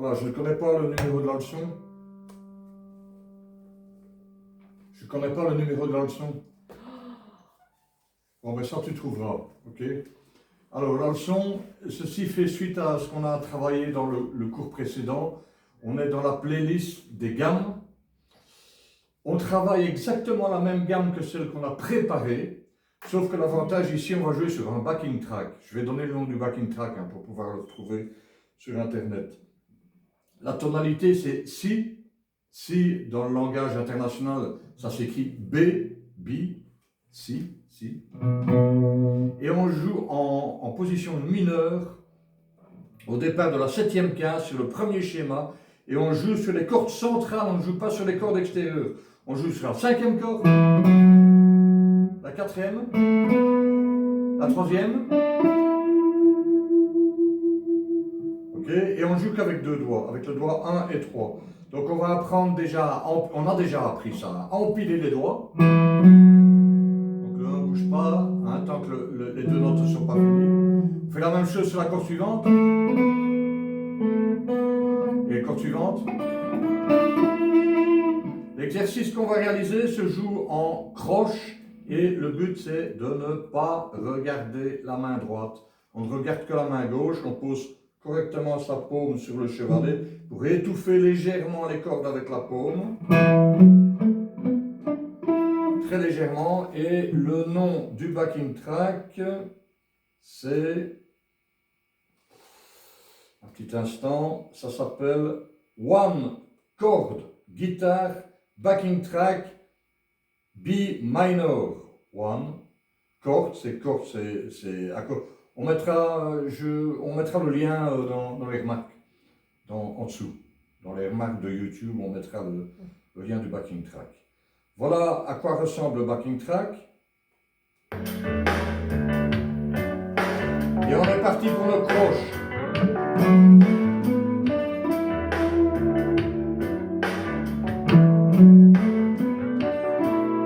Voilà, je ne connais pas le numéro de la leçon. Je ne connais pas le numéro de la leçon. Bon, ben ça tu trouveras, ok? Alors, la leçon, ceci fait suite à ce qu'on a travaillé dans le cours précédent. On est dans la playlist des gammes. On travaille exactement la même gamme que celle qu'on a préparée, sauf que l'avantage ici, on va jouer sur un backing track. Je vais donner le nom du backing track pour pouvoir le retrouver sur Internet. La tonalité, c'est Si. Si, dans le langage international, ça s'écrit B, Si, Si. Et on joue en position mineure au départ de la 7e case sur le premier schéma. Et on joue sur les cordes centrales, on ne joue pas sur les cordes extérieures. On joue sur la 5e corde, la 4e, la 3e. Ok, et on joue qu'avec 2 doigts, avec le doigt 1 et 3. Donc on va apprendre déjà, on a déjà appris ça, à empiler les doigts. Donc le 1 ne bouge pas, tant que les 2 notes ne sont pas finies. On fait la même chose sur la corde suivante. Et la corde suivante. L'exercice qu'on va réaliser se joue en croche et le but c'est de ne pas regarder la main droite. On ne regarde que la main gauche, on pose correctement sa paume sur le chevalet pour étouffer légèrement les cordes avec la paume. Très légèrement. Et le nom du backing track, c'est... Un petit instant, ça s'appelle One Chord Guitar Backing Track B minor. One chord, c'est accord. On mettra le lien dans les remarques, en dessous. Dans les remarques de YouTube, on mettra le lien du backing track. Voilà à quoi ressemble le backing track. Et on est parti pour le croche.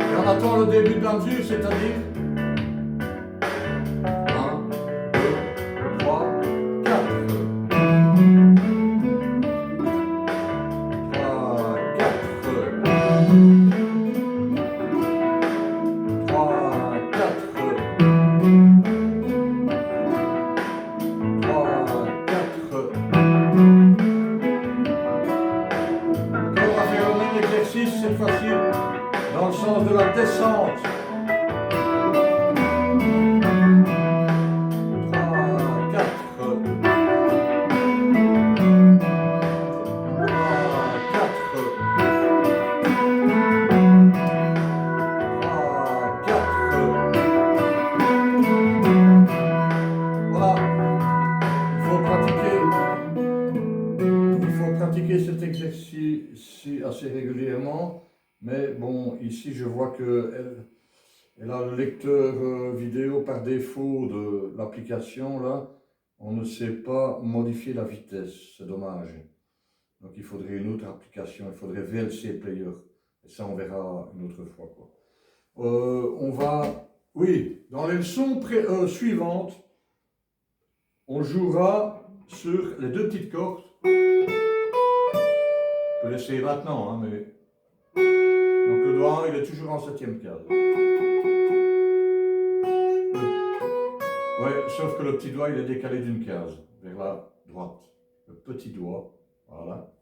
Et on attend le début de la mesure, c'est-à-dire 1, 2, 3, 4. 3, 4. 3, 4. On va faire le même exercice cette fois-ci dans le sens de la descente. 3, 4. 3, 4. Voilà. Il faut pratiquer cet exercice assez régulièrement. Mais bon, ici je vois qu'elle a le lecteur vidéo par défaut de l'application là. On ne sait pas modifier la vitesse, c'est dommage. Donc il faudrait une autre application, il faudrait VLC Player. Et ça on verra une autre fois quoi. On va, oui, dans les leçons suivantes, on jouera sur les 2 petites cordes. Je peux l'essayer maintenant, hein, mais... Donc le doigt 1, il est toujours en 7e case. Ouais, sauf que le petit doigt, il est décalé d'une case, vers la droite. Le petit doigt, voilà.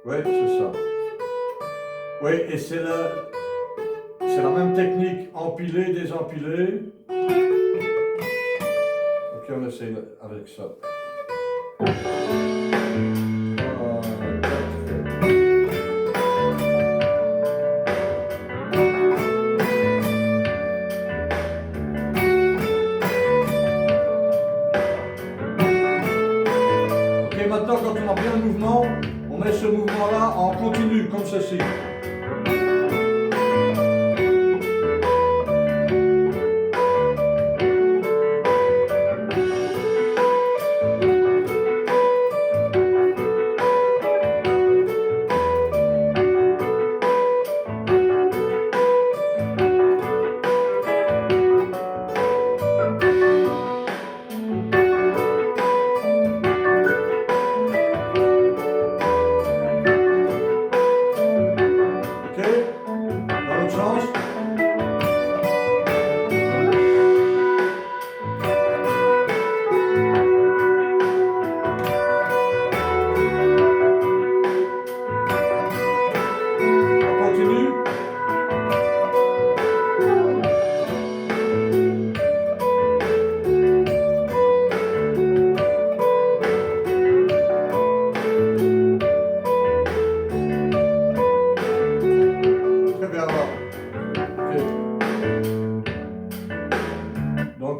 Ouais, c'est ça. Ouais, et c'est la même technique, empiler, désempiler. Ok, on essaye avec ça. Ok, maintenant quand on a bien le mouvement, on met ce mouvement-là en continu, comme ceci.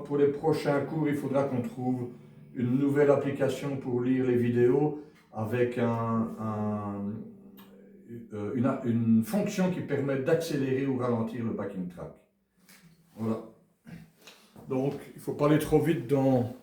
pour les prochains cours, il faudra qu'on trouve une nouvelle application pour lire les vidéos avec une fonction qui permet d'accélérer ou ralentir le backing track. Voilà. Donc, il ne faut pas aller trop vite dans